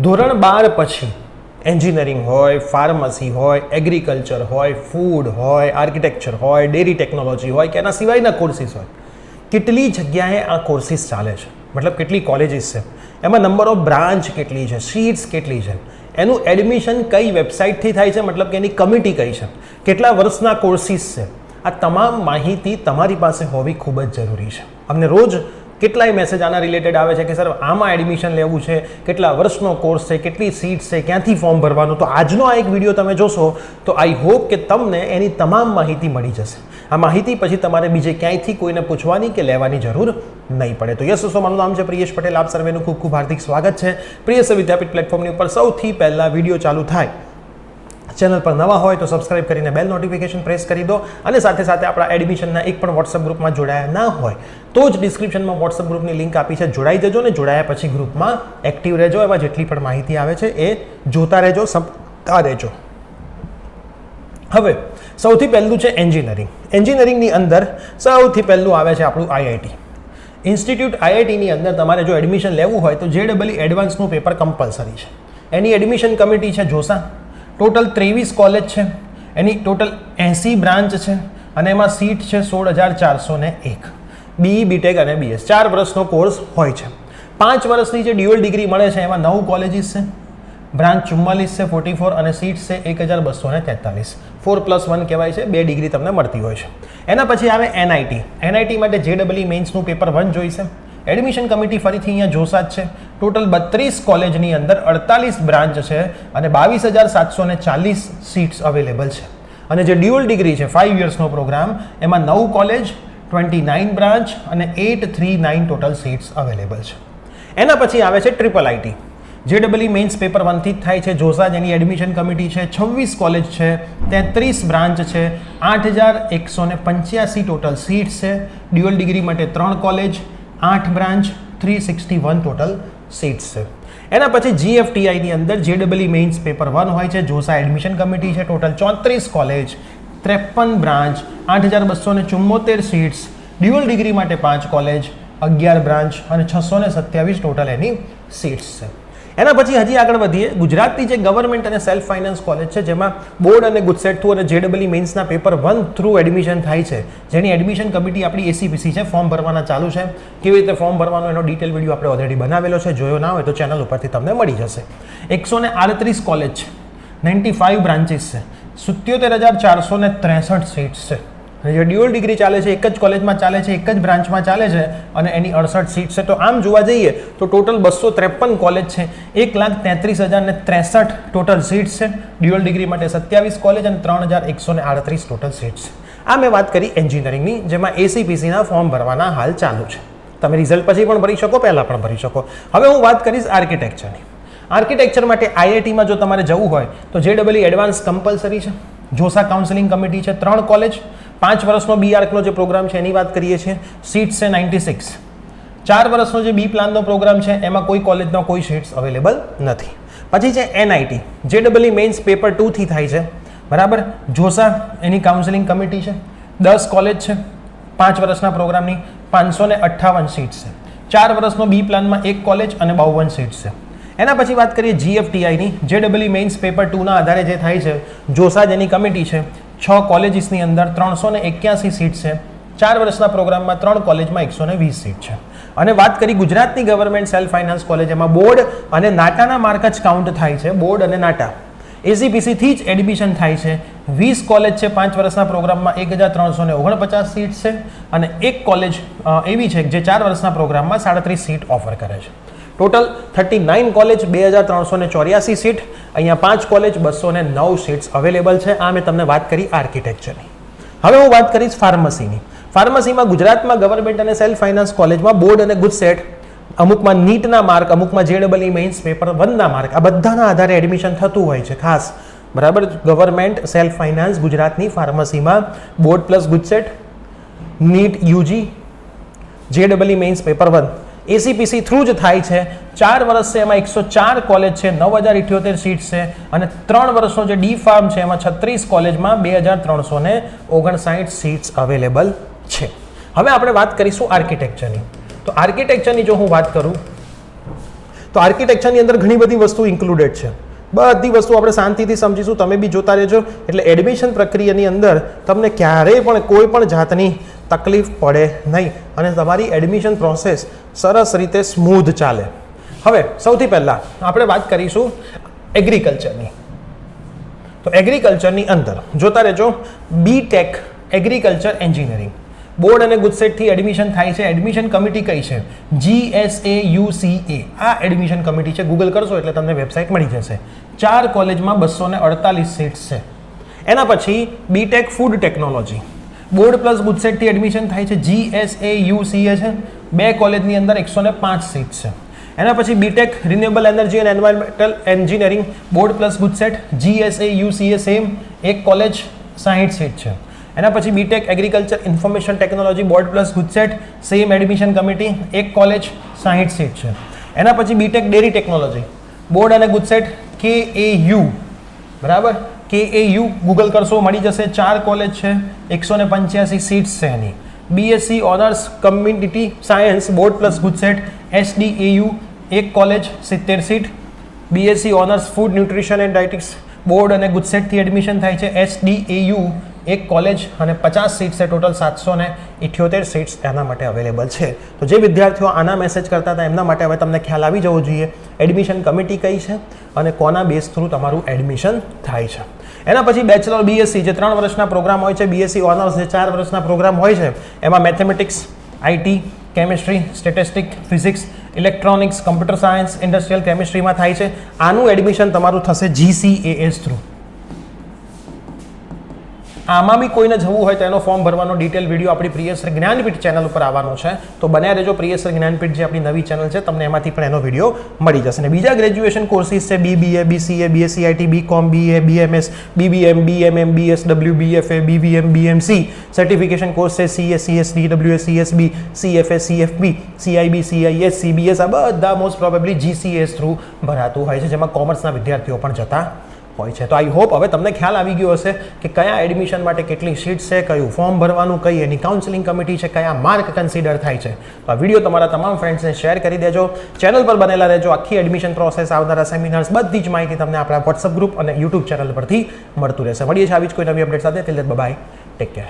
ધોરણ 12 પછી એન્જિનિયરિંગ હોય, ફાર્મસી હોય, એગ્રીકલ્ચર હોય, ફૂડ હોય, આર્કિટેક્ચર હોય, ડેરી ટેકનોલોજી હોય કે એના સિવાયના કોર્સિસ હોય, કેટલી જગ્યાએ આ કોર્સિસ ચાલે છે, મતલબ કેટલી કોલેજીસ છે, એમાં નંબર ઓફ બ્રાન્ચ કેટલી છે, સીટ્સ કેટલી છે, એનું એડમિશન કઈ વેબસાઇટથી થાય છે, મતલબ કે એની કમિટી કઈ છે, કેટલા વર્ષના કોર્સિસ છે, આ તમામ માહિતી તમારી પાસે હોવી ખૂબ જ જરૂરી છે. અમને રોજ કેટલાય મેસેજ આના રિલેટેડ આવે છે કે સર આમાં એડમિશન લેવું છે, કેટલા વર્ષનો કોર્સ છે, કેટલી સીટ્સ છે, ક્યાંથી ફોર્મ ભરવાનું. તો આજનો આ એક વિડીયો તમે જોશો તો આઈ હોપ કે તમને એની તમામ માહિતી મળી જશે. આ માહિતી પછી તમારે બીજે ક્યાંયથી કોઈને પૂછવાની કે લેવાની જરૂર નહીં પડે. તો યસ દોસ્તો, મારું નામ છે પ્રિયેશ પટેલ. આપ સર્વેનું ખૂબ ખૂબ હાર્દિક સ્વાગત છે પ્રિયસ વિદ્યાપીઠ પ્લેટફોર્મની ઉપર. સૌથી પહેલાં વિડીયો ચાલુ થાય, ચેનલ પર નવા હોય તો સબસ્ક્રાઇબ કરીને બેલ નોટિફિકેશન પ્રેસ કરી દો, અને સાથે સાથે આપણા એડમિશનના એક પણ વોટ્સઅપ ગ્રુપમાં જોડાયા ના હોય તો જ ડિસ્ક્રિપ્શનમાં વોટ્સઅપ ગ્રુપની લિંક આપી છે, જોડાઈ જજો ને જોડાયા પછી ગ્રુપમાં એક્ટિવ રહેજો. એમાં જેટલી પણ માહિતી આવે છે એ જોતા રહેજો, સમજતા રહેજો. હવે સૌથી પહેલું છે એન્જિનિયરિંગ. એન્જિનિયરિંગની અંદર સૌથી પહેલું આવે છે આપણું આઈઆઈટી ઇન્સ્ટિટ્યૂટ. આઈઆઈટીની અંદર તમારે જો એડમિશન લેવું હોય તો JEE એડવાન્સનું પેપર કમ્પલસરી છે. એની એડમિશન કમિટી છે જોસા. ટોટલ 23 કોલેજ છે, એની ટોટલ 80 બ્રાન્ચ છે, અને એમાં સીટ છે 16,401. BE, BTech અને BS 4 વર્ષનો કોર્સ હોય છે. 5 વર્ષની જે ડ્યુઅલ ડિગ્રી મળે છે એમાં 9 કોલેજીસ છે, બ્રાન્ચ 44 છે, 44, અને સીટ્સ છે 1,243. 4+1 કહેવાય છે, 2 ડિગ્રી તમને મળતી હોય છે. એના પછી આવે NIT. NIT માટે JEE મેઇન્સનું પેપર 1 જોઈશે. એડમિશન કમિટી ફરીથી અહીંયા જોસા જ છે. ટોટલ 32 કોલેજની અંદર 48 બ્રાન્ચ છે અને 22,740 સીટ્સ અવેલેબલ છે. અને જે ડ્યુઅલ ડિગ્રી છે 5 યર્સનો પ્રોગ્રામ, એમાં 9 કોલેજ, 29 બ્રાન્ચ અને 839 ટોટલ સીટ્સ અવેલેબલ છે. એના પછી આવે છે IIIT. JEE મેઇન્સ પેપર 1 થી જ થાય છે જોસા, જેની એડમિશન કમિટી છે. 26 કોલેજ છે, 33 બ્રાન્ચ છે, 8,185 ટોટલ સીટ્સ છે. ડ્યુઅલ ડિગ્રી માટે 3 કોલેજ, 8 બ્રાન્ચ, 361 ટોટલ સીટ્સ છે. એના પછી GFTIની અંદર JEE મેઇન્સ પેપર 1 હોય છે જોસા, એડમિશન કમિટી છે. Total 34 college, 53 branch, 8,274 seats. Dual degree માટે 5 કોલેજ, 11 બ્રાન્ચ અને 627 ટોટલ એની સીટ્સ છે. એના પછી હજી આગળ વધીએ. ગુજરાતની જે ગવર્મેન્ટ અને સેલ્ફ ફાઇનાન્સ કોલેજ છે, જેમાં બોર્ડ અને ગુજસેટ થ્રુ અને JEE મેઇન્સના પેપર 1 થ્રુ એડમિશન થાય છે, જેની એડમિશન કમિટી આપણી ACPC છે. ફોર્મ ભરવાના ચાલુ છે. કેવી રીતે ફોર્મ ભરવાનો એનો ડિટેલ વિડીયો આપણે ઓલરેડી બનાવેલો છે, જોયો ના હોય તો ચેનલ ઉપરથી તમને મળી જશે. 138 કોલેજ છે, 95 બ્રાન્ચીસ છે, 77,463 સીટ્સ છે. અને જે ડ્યુઅલ ડિગ્રી ચાલે છે એક જ કોલેજમાં ચાલે છે, એક જ બ્રાન્ચમાં ચાલે છે, અને એની 68 સીટ છે. તો આમ જોવા જઈએ તો ટોટલ 253 કોલેજ છે, 1,33,063 ટોટલ સીટ્સ છે. ડ્યુઅલ ડિગ્રી માટે 27 કોલેજ અને 3,138 ટોટલ સીટ્સ છે. આ મેં વાત કરી એન્જિનિયરિંગની, જેમાં ACPCના ફોર્મ ભરવાના હાલ ચાલુ છે. તમે રિઝલ્ટ પછી પણ ભરી શકો, પહેલાં પણ ભરી શકો. હવે હું વાત કરીશ આર્કિટેક્ચરની. આર્કિટેક્ચર માટે IITમાં જો તમારે જવું હોય તો JEE એડવાન્સ કમ્પલસરી છે. જોસા કાઉન્સેલિંગ કમિટી છે. 3 કોલેજ, 5 વર્ષનો BArcનો જે પ્રોગ્રામ છે એની વાત કરીએ છીએ. સીટ્સ છે 96. 4 વર્ષનો જે B પ્લાનનો પ્રોગ્રામ છે એમાં કોઈ કોલેજનો કોઈ સીટ્સ અવેલેબલ નથી. પછી છે NIT. JEE મેઇન્સ પેપર 2 થી થાય છે, બરાબર. જોસા એની કાઉન્સેલિંગ કમિટી છે. 10 કોલેજ છે, 5 વર્ષના પ્રોગ્રામની, 558 સીટ્સ છે. 4 વર્ષનો B પ્લાનમાં 1 કોલેજ અને 52 સીટ્સ છે. એના પછી વાત કરીએ GFTIની. JEE મેઇન્સ પેપર 2ના આધારે જે થાય છે, જોસા જેની કમિટી છે. 6 કોલેજીસની અંદર 381 સીટ છે. 4 વર્ષના પ્રોગ્રામમાં 3 કોલેજમાં 120 સીટ છે. અને વાત કરી ગુજરાતની ગવર્મેન્ટ સેલ્ફ ફાઇનાન્સ કોલેજ, એમાં બોર્ડ અને નાટાના માર્ક જ કાઉન્ટ થાય છે. બોર્ડ અને નાટા ACPC થી જ એડમિશન થાય છે. 20 કોલેજ છે, 5 વર્ષના પ્રોગ્રામમાં 1,349 સીટ છે, અને એક કોલેજ એવી છે જે 4 વર્ષના પ્રોગ્રામમાં 37 સીટ ઓફર કરે છે. Total 39 college, 2,384 seat. અહીંયા 5 કોલેજ, 209 સીટ્સ અવેલેબલ છે. આ મેં તમને વાત કરી આર્કિટેક્ચરની. હવે હું વાત કરીશ ફાર્મસીની. ફાર્મસીમાં ગુજરાતમાં ગવર્મેન્ટ અને સેલ્ફ ફાઇનાન્સ કોલેજમાં બોર્ડ અને ગુજસેટ, અમુકમાં નીટના માર્ક, અમુકમાં JEE મેઇન્સ પેપર 1ના માર્ક, આ બધાના આધારે એડમિશન થતું હોય છે ખાસ, બરાબર. ગવર્મેન્ટ સેલ્ફ ફાઇનાન્સ ગુજરાતની ફાર્મસીમાં board plus GUJCET, NEET UG, JEE mains paper 1 ACPC through જ થાય છે. 4 વર્ષ છે, એમાં 104 કોલેજ છે, 9,078 સીટ્સ છે, અને 3 વર્ષનો જે D ફાર્મ છે એમાં 36 કોલેજમાં 2,359 સીટ્સ અવેલેબલ છે. હવે આપણે વાત કરીશું આર્કિટેક્ચરની. તો આર્કિટેક્ચરની જો હું વાત કરું તો આર્કિટેક્ચરની અંદર ઘણી બધી વસ્તુ ઇન્ક્લુડેડ છે. બધી વસ્તુ આપણે શાંતિથી સમજીશું, તમે બી જોતા રહેજો. એટલે એડમિશન પ્રક્રિયાની અંદર તમને ક્યારેય પણ કોઈ પણ જાતની તકલીફ પડે નહીં અને તમારી એડમિશન પ્રોસેસ સરસ રીતે સ્મૂધ ચાલે. હવે સૌથી પહેલાં આપણે વાત કરીશું એગ્રીકલ્ચરની. તો એગ્રીકલ્ચરની અંદર જોતા રહેજો, BTech એગ્રીકલ્ચર એન્જિનિયરિંગ બોર્ડ અને ગુજસેટથી એડમિશન થાય છે. એડમિશન કમિટી કઈ છે? GSAUCA. આ એડમિશન કમિટી છે. ગૂગલ કરશો એટલે તમને વેબસાઇટ મળી જશે. 4 કોલેજમાં 248 સીટ્સ છે. એના પછી BTech food technology board plus ગુજસેટથી એડમિશન થાય છે. GSAUCA છે. 2 કોલેજની અંદર 105 સીટ્સ છે. એના પછી BTech renewable energy and environmental engineering board plus GUJCET GSAUCA same 1 college 60 seat છે. એના પછી BTech agriculture information technology board plus GUJCET same admission committee 1 college 60 seat છે. એના પછી BTech ડેરી ટેકનોલોજી બોર્ડ અને ગુજસેટ KAU, બરાબર, KAU Google કરશો મળી જશે. 4 કોલેજ છે, 185 સીટ્સ છે એની. BSc honours community science board plus GUJCET SDAU 1 college 70 seat. BSc honours food nutrition and dietetics board અને ગુજસેટથી એડમિશન થાય છે. SDAU 1 કોલેજ અને 50 સીટ્સ છે. ટોટલ 778 સીટ્સ એના માટે અવેલેબલ છે. તો જે વિદ્યાર્થીઓ આના મેસેજ કરતા હતા એમના માટે હવે તમને ખ્યાલ આવી જવો જોઈએ એડમિશન કમિટી કઈ છે અને કોના બેઝ થ્રુ તમારું એડમિશન થાય છે. એના પછી બેચલર BSc જે 3 વર્ષના પ્રોગ્રામ હોય છે, BSc ઓનર્સ જે 4 વર્ષના પ્રોગ્રામ હોય છે, એમાં mathematics, IT, chemistry, statistic, physics, electronics, computer science, industrial કેમિસ્ટ્રીમાં થાય છે. આનું એડમિશન તમારું થશે GCAS થ્રુ. આમાં બી કોઈને જવું હોય તો એનો ફોર્મ ભરવાનો ડિટેલ વિડીયો આપણી પ્રિયશ્રી જ્ઞાનપીઠ ચેનલ ઉપર આવવાનો છે. તો બન્યા રહેજો. પ્રિયશ્રી જ્ઞાનપીઠ જે આપણી નવી ચેનલ છે, તમને એમાંથી પણ એનો વિડીયો મળી જશે. અને બીજા ગ્રેજ્યુએશન કોર્સિસ છે BBA, BCA, BSc IT, BCom, BA, BMS, BBM, BMM, BSW, BFA, BVM, BMC, certification course છે CA, CSD, WS, CSB, CFA, CFB, CIB, CIS, CBS. આ બધા મોસ્ટ પ્રોબેબલી GCAS થ્રુ ભરાતું હોય છે, જેમાં કોમર્સના વિદ્યાર્થીઓ પણ જતા હોય છે. તો આઈ હોપ હવે તમને ખ્યાલ આવી ગયો હશે કે કયા એડમિશન માટે કેટલી સીટ્સ છે, કયું ફોર્મ ભરવાનું, કઈ એની કાઉન્સેલિંગ કમિટી છે, કયા માર્ક કન્સિડર થાય છે. તો આ વિડીયો તમારા તમામ ફ્રેન્ડ્સને શેર કરી દેજો. ચેનલ પર બનેલા રહેજો. આખી એડમિશન પ્રોસેસ, આવનારા સેમિનાર્સ, બધી જ માહિતી તમને આપણા વોટ્સઅપ ગ્રુપ અને યુટ્યુબ ચેનલ પરથી મળતું રહેશે. મળીએ છીએ આવી જ કોઈ નવી અપડેટ સાથે. Till then by, take care.